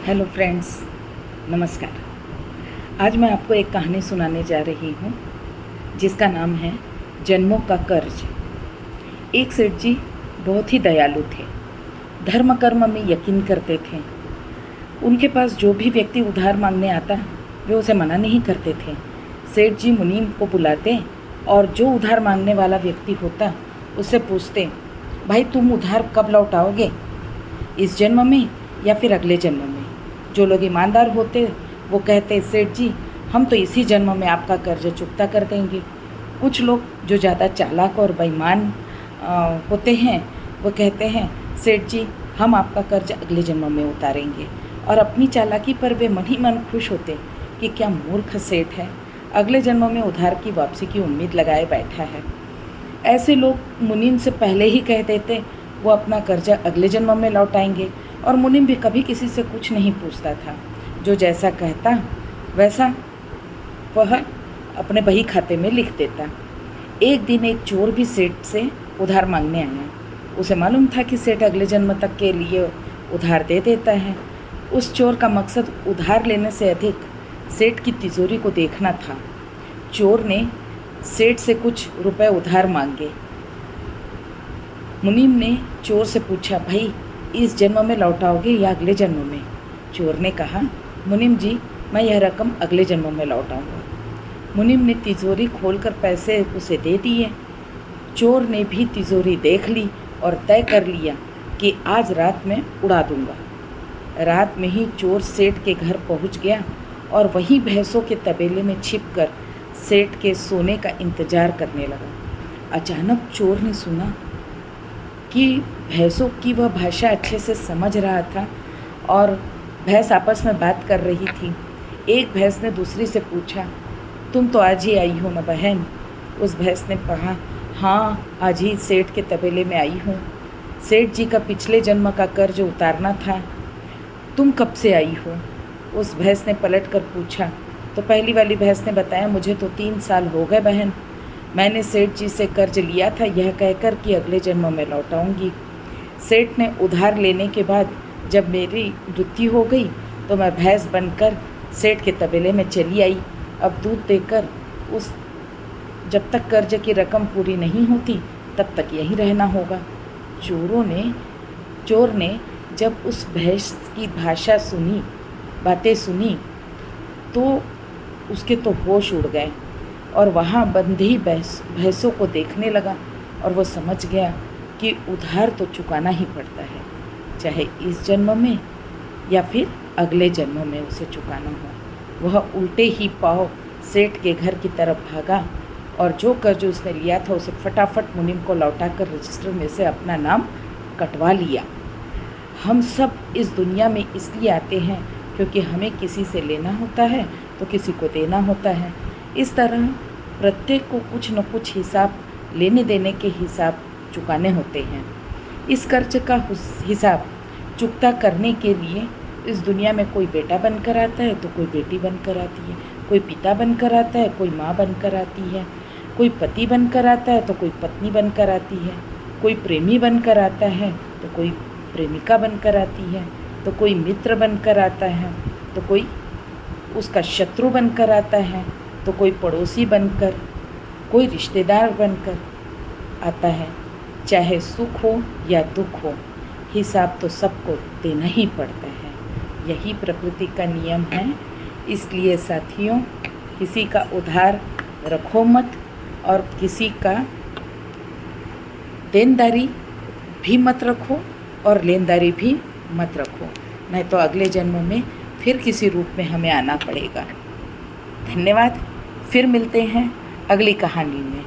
Hello friends, नमस्कार। आज मैं आपको एक कहानी सुनाने जा रही हूँ जिसका नाम है जन्मों का कर्ज। एक सेठ जी बहुत ही दयालु थे, धर्म कर्म में यकीन करते थे। उनके पास जो भी व्यक्ति उधार मांगने आता वे उसे मना नहीं करते थे। सेठ जी मुनीम को बुलाते और जो उधार मांगने वाला व्यक्ति होता उससे पूछते, भाई तुम उधार कब लौटाओगे, इस जन्म में या फिर अगले जन्म में। जो लोग ईमानदार होते वो कहते, सेठ जी हम तो इसी जन्म में आपका कर्ज चुकता कर देंगे। कुछ लोग जो ज़्यादा चालाक और बेईमान होते हैं वो कहते हैं, सेठ जी हम आपका कर्ज अगले जन्म में उतारेंगे। और अपनी चालाकी पर वे मन ही मन खुश होते कि क्या मूर्ख सेठ है, अगले जन्म में उधार की वापसी की उम्मीद लगाए बैठा है। ऐसे लोग मुनीम से पहले ही कह देते वो अपना कर्जा अगले जन्म में लौटाएंगे, और मुनीम भी कभी किसी से कुछ नहीं पूछता था। जो जैसा कहता वैसा वह अपने बही खाते में लिख देता। एक दिन एक चोर भी सेठ से उधार मांगने आया। उसे मालूम था कि सेठ अगले जन्म तक के लिए उधार दे देता है। उस चोर का मकसद उधार लेने से अधिक सेठ की तिजोरी को देखना था। चोर ने सेठ से कुछ रुपए उधार मांगे। मुनीम ने चोर से पूछा, भाई इस जन्म में लौटाओगे या अगले जन्म में। चोर ने कहा, मुनीम जी मैं यह रकम अगले जन्म में लौटाऊंगा। मुनीम ने तिजोरी खोलकर पैसे उसे दे दिए। चोर ने भी तिजोरी देख ली और तय कर लिया कि आज रात में उड़ा दूंगा। रात में ही चोर सेठ के घर पहुंच गया और वहीं भैंसों के तबेले में छिपकर सेठ के सोने का इंतजार करने लगा। अचानक चोर ने सुना कि भैंसों की वह भाषा अच्छे से समझ रहा था और भैंस आपस में बात कर रही थी। एक भैंस ने दूसरी से पूछा, तुम तो आज ही आई हो ना बहन। उस भैंस ने कहा, हाँ आज ही सेठ के तबेले में आई हूँ। सेठ जी का पिछले जन्म का कर्ज उतारना था। तुम कब से आई हो? उस भैंस ने पलट कर पूछा। तो पहली वाली भैंस ने बताया, मुझे तो 3 साल हो गए बहन। मैंने सेठ जी से कर्ज लिया था यह कहकर कि अगले जन्म में लौटाऊंगी। सेठ ने उधार लेने के बाद जब मेरी मृत्यु हो गई तो मैं भैंस बनकर सेठ के तबेले में चली आई। अब दूध देकर जब तक कर्ज की रकम पूरी नहीं होती तब तक यहीं रहना होगा। चोर ने जब उस भैंस की भाषा सुनी, बातें सुनी, तो उसके तो होश उड़ गए और वहाँ बंधी भैंसों को देखने लगा और वो समझ गया कि उधार तो चुकाना ही पड़ता है, चाहे इस जन्म में या फिर अगले जन्म में उसे चुकाना हो। वह उल्टे ही पाँव सेठ के घर की तरफ भागा और जो कर्ज उसने लिया था उसे फटाफट मुनीम को लौटाकर रजिस्टर में से अपना नाम कटवा लिया। हम सब इस दुनिया में इसलिए आते हैं क्योंकि हमें किसी से लेना होता है तो किसी को देना होता है। इस तरह प्रत्येक को कुछ न कुछ हिसाब लेने देने के हिसाब चुकाने होते हैं। इस कर्ज का हिसाब चुकता करने के लिए इस दुनिया में कोई बेटा बनकर आता है तो कोई बेटी बनकर आती है, कोई पिता बनकर आता है, कोई माँ बनकर आती है, कोई पति बनकर आता है तो कोई पत्नी बनकर आती है, कोई प्रेमी बनकर आता है तो कोई प्रेमिका बनकर आती है, तो कोई मित्र बनकर आता है तो कोई उसका शत्रु बनकर आता है, तो कोई पड़ोसी बनकर, कोई रिश्तेदार बनकर आता है। चाहे सुख हो या दुख हो, हिसाब तो सबको देना ही पड़ता है। यही प्रकृति का नियम है। इसलिए साथियों, किसी का उधार रखो मत और किसी का देनदारी भी मत रखो और लेनदारी भी मत रखो, नहीं तो अगले जन्म में फिर किसी रूप में हमें आना पड़ेगा। धन्यवाद। फिर मिलते हैं अगली कहानी में।